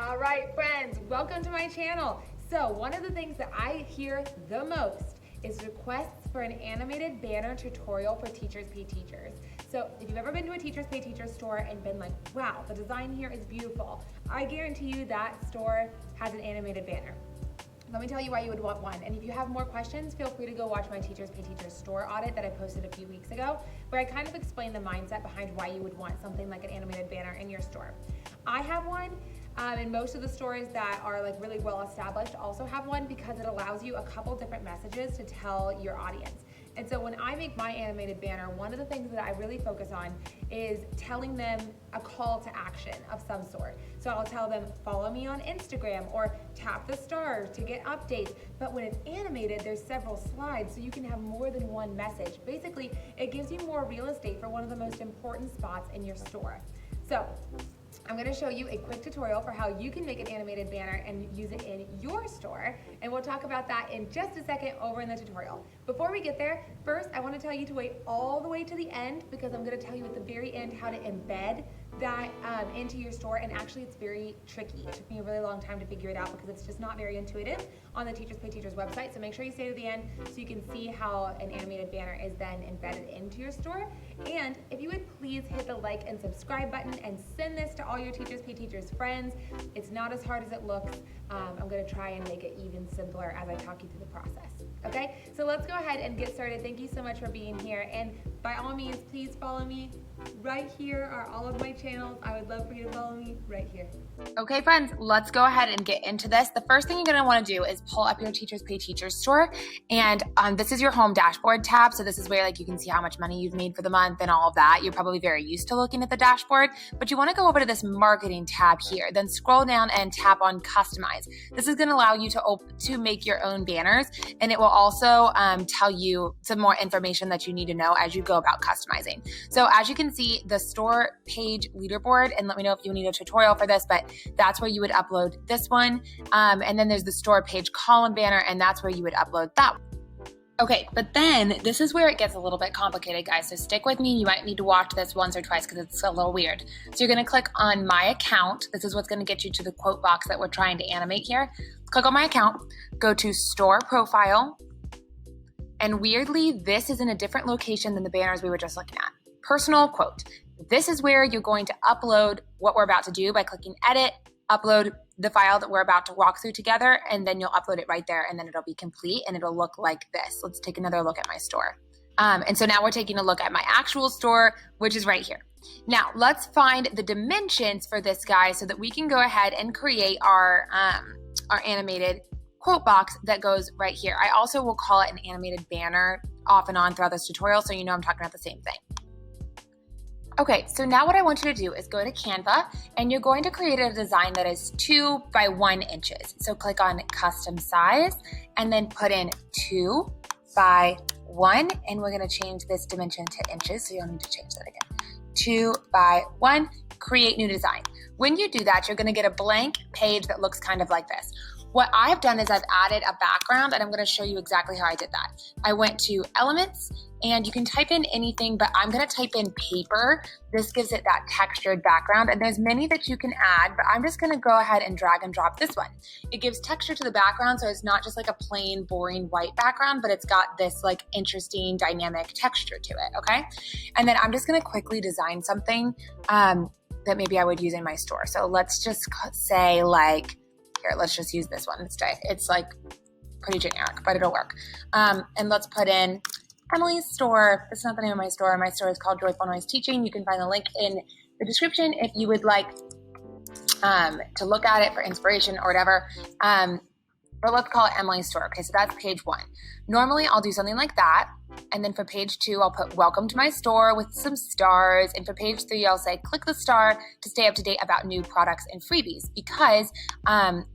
All right, friends, welcome to my channel. So one of the things that I hear the most is requests for an animated banner tutorial for Teachers Pay Teachers. So if you've ever been to a Teachers Pay Teachers store and been like, wow, the design here is beautiful, I guarantee you that store has an animated banner. Let me tell you why you would want one. And if you have more questions, feel free to go watch my Teachers Pay Teachers store audit that I posted a few weeks ago, where I kind of explain the mindset behind why you would want something like an animated banner in your store. I have one, and most of the stores that are like really well established also have one because it allows you a couple different messages to tell your audience. And so when I make my animated banner, one of the things that I really focus on is telling them a call to action of some sort. So I'll tell them, follow me on Instagram or tap the star to get updates. But when it's animated, there's several slides, so you can have more than one message. Basically, it gives you more real estate for one of the most important spots in your store. So I'm going to show you a quick tutorial for how you can make an animated banner and use it in your store, and we'll talk about that in just a second over in the tutorial. Before we get there, first I want to tell you to wait all the way to the end because I'm going to tell you at the very end how to embed that into your store, and actually it's very tricky. It took me a really long time to figure it out because it's just not very intuitive on the Teachers Pay Teachers website, so make sure you stay to the end so you can see how an animated banner is then embedded into your store. And if you would please hit the like and subscribe button and send this to all your Teachers Pay Teachers friends. It's not as hard as it looks. I'm going to try and make it even simpler as I talk you through the process. Okay, so let's go ahead and get started. Thank you so much for being here, and by all means, please follow me. Right here are all of my channels. I would love for you to follow me right here. Okay, friends, let's go ahead and get into this. The first thing you're gonna wanna do is pull up your Teachers Pay Teachers store, and this is your home dashboard tab. So this is where you can see how much money you've made for the month and all of that. You're probably very used to looking at the dashboard, but you wanna go over to this marketing tab here, then scroll down and tap on customize. This is gonna allow you to make your own banners, and it will also tell you some more information that you need to know as you go about customizing. So as you can see, the store page leaderboard, and let me know if you need a tutorial for this, but that's where you would upload this one. And then there's the store page column banner, and that's where you would upload that one. Okay, but then this is where it gets a little bit complicated, guys. So stick with me. You might need to watch this once or twice because it's a little weird. So you're gonna click on my account. This is what's gonna get you to the quote box that we're trying to animate here. Click on my account, go to store profile, and weirdly, this is in a different location than the banners we were just looking at. Personal quote. This is where you're going to upload what we're about to do by clicking edit, upload the file that we're about to walk through together, and then you'll upload it right there, and then it'll be complete and it'll look like this. Let's take another look at my store. And so now we're taking a look at my actual store, which is right here. Now let's find the dimensions for this guy so that we can go ahead and create our animated quote box that goes right here. I also will call it an animated banner off and on throughout this tutorial, so you know I'm talking about the same thing. Okay, so now what I want you to do is go to Canva, and you're going to create a design that is 2 by 1 inches. So click on custom size and then put in 2 by 1, and we're gonna change this dimension to inches, so you don't need to change that again. 2 by 1, create new design. When you do that, you're gonna get a blank page that looks kind of like this. What I've done is I've added a background, and I'm gonna show you exactly how I did that. I went to elements, and you can type in anything, but I'm gonna type in paper. This gives it that textured background, and there's many that you can add, but I'm just gonna go ahead and drag and drop this one. It gives texture to the background, so it's not just like a plain, boring white background, but it's got this like interesting dynamic texture to it, okay? And then I'm just gonna quickly design something that maybe I would use in my store. So let's just say like, here, let's just use this one instead. It's like pretty generic, but it'll work. And let's put in Emily's store. It's not the name of my store. My store is called Joyful Noise Teaching. You can find the link in the description if you would like to look at it for inspiration or whatever. But let's call it Emily's store. Okay, so that's page 1. Normally I'll do something like that. And then for page 2, I'll put welcome to my store with some stars. And for page 3, I'll say click the star to stay up to date about new products and freebies. Because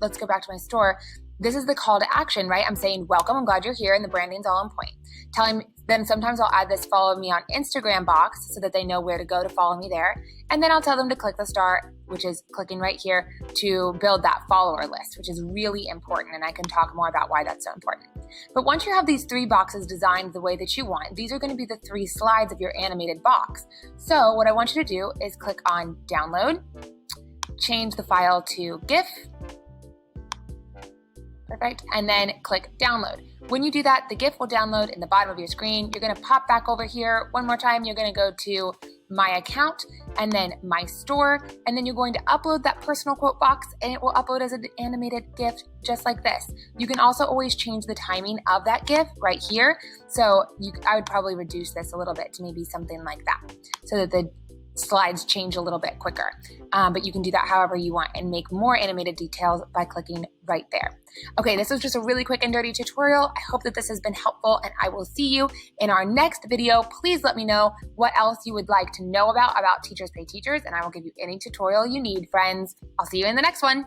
let's go back to my store. This is the call to action, right? I'm saying, welcome, I'm glad you're here, and the branding's all on point. Then sometimes I'll add this follow me on Instagram box so that they know where to go to follow me there. And then I'll tell them to click the star, which is clicking right here, to build that follower list, which is really important. And I can talk more about why that's so important. But once you have these 3 boxes designed the way that you want, these are going to be the 3 slides of your animated box. So what I want you to do is click on download, change the file to GIF. Perfect. And then click download. When you do that, the GIF will download in the bottom of your screen. You're going to pop back over here. One more time, you're going to go to my account and then my store. And then you're going to upload that personal quote box and it will upload as an animated GIF just like this. You can also always change the timing of that GIF right here. So I would probably reduce this a little bit to maybe something like that so that the slides change a little bit quicker. But you can do that however you want and make more animated details by clicking right there. Okay, this was just a really quick and dirty tutorial. I hope that this has been helpful and I will see you in our next video. Please let me know what else you would like to know about Teachers Pay Teachers and I will give you any tutorial you need, friends. I'll see you in the next one.